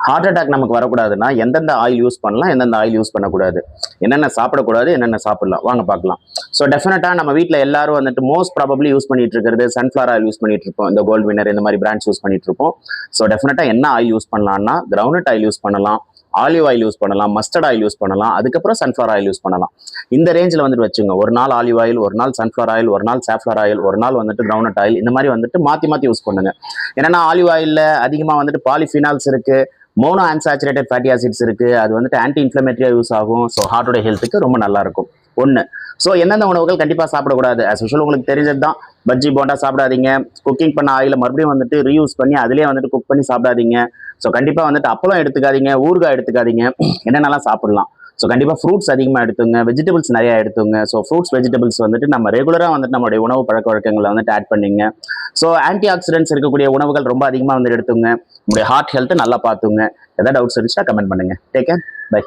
Heart attack நமக்கு வரக்கூடாதுன்னா எந்தெந்த oil use பண்ணலாம், எந்தெந்த ஆயில் யூஸ் பண்ணக்கூடாது, என்னென்ன சாப்பிடக்கூடாது, என்னென்ன சாப்பிடலாம், வாங்க பார்க்கலாம். ஸோ டெஃபினட்டா நம்ம வீட்டில் எல்லாரும் வந்துட்டு மோஸ்ட் ப்ராபப்ளி யூஸ் பண்ணிட்டு இருக்கிறது சன்ஃப்ளவர் ஆயில் யூஸ் பண்ணிட்டு இருப்போம். இந்த கோல்ட் வினர் இந்த மாதிரி பிராண்ட்ஸ் யூஸ் பண்ணிட்டு இருப்போம். ஸோ டெஃபினட்டா என்ன ஆயில் யூஸ் பண்ணலாம்னா கிரவுண்ட்நட் ஆயில் யூஸ் பண்ணலாம், ஆலிவ் ஆயில் யூஸ் பண்ணலாம், மஸ்டர்ட் ஆயில் யூஸ் பண்ணலாம், அதுக்கப்புறம் சன்ஃப்ளவர் ஆயில் யூஸ் பண்ணலாம். இந்த ரேஞ்சில் வந்துட்டு வச்சுங்க. ஒரு நாள் ஆலிவ் ஆயில், ஒரு நாள் சன்ஃப்ளவர் ஆயில், ஒரு நாள் சாஃப்ளவர் ஆயில், ஒரு நாள் வந்துட்டு கிரவுண்ட்நட் ஆயில், இந்த மாதிரி வந்துட்டு மாற்றி மாற்றி யூஸ் பண்ணுங்க. ஏன்னா ஆலிவ் ஆயிலில் அதிகமாக வந்துட்டு பாலிஃபினால்ஸ் இருக்கு, மோனோ அன்சாச்சுரேட்டட் ஃபேட்டி ஆசிட்ஸ் இருக்கு. அது வந்துட்டு ஆன்டி இன்ஃப்ளமேட்டரியா யூஸ் ஆகும். ஸோ ஹார்ட்டோட ஹெல்த்துக்கு ரொம்ப நல்லா இருக்கும். ஒன்று. ஸோ எந்தெந்த உணவுகள் கண்டிப்பாக சாப்பிடக்கூடாது, ஆஸ் யூஷுவல் உங்களுக்கு தெரிஞ்சது தான். பஜ்ஜி போண்டா சாப்பிடாதீங்க. குக்கிங் பண்ண ஆயில மறுபடியும் வந்துட்டு ரீயூஸ் பண்ணி அதிலே வந்துட்டு குக் பண்ணி சாப்பிடாதீங்க. ஸோ கண்டிப்பாக வந்துட்டு அப்பளம் எடுத்துக்காதீங்க, ஊறுகாய் எடுத்துக்காதீங்க. என்னென்னலாம் சாப்பிடலாம்? ஸோ கண்டிப்பாக ஃப்ரூட்ஸ் அதிகமாக எடுத்துங்க, வெஜிடபிள்ஸ் நிறையா எடுத்துங்க. ஸோ ஃப்ரூட்ஸ் வெஜிடபிள்ஸ் வந்துட்டு நம்ம ரெகுலராக வந்துட்டு நம்மளுடைய உணவு பழக்க வழக்கங்களை வந்துட்டு ஆட் பண்ணிங்க. ஸோ ஆன்டி ஆக்சிடென்ட்ஸ் இருக்கக்கூடிய உணவுகள் ரொம்ப அதிகமாக வந்துட்டு எடுத்துங்க. உங்களுடைய ஹார்ட் ஹெல்த்தை நல்லா பார்த்துங்க. ஏதாவது டவுட்ஸ் இருந்துச்சுன்னா கமெண்ட் பண்ணுங்க. Take care, by.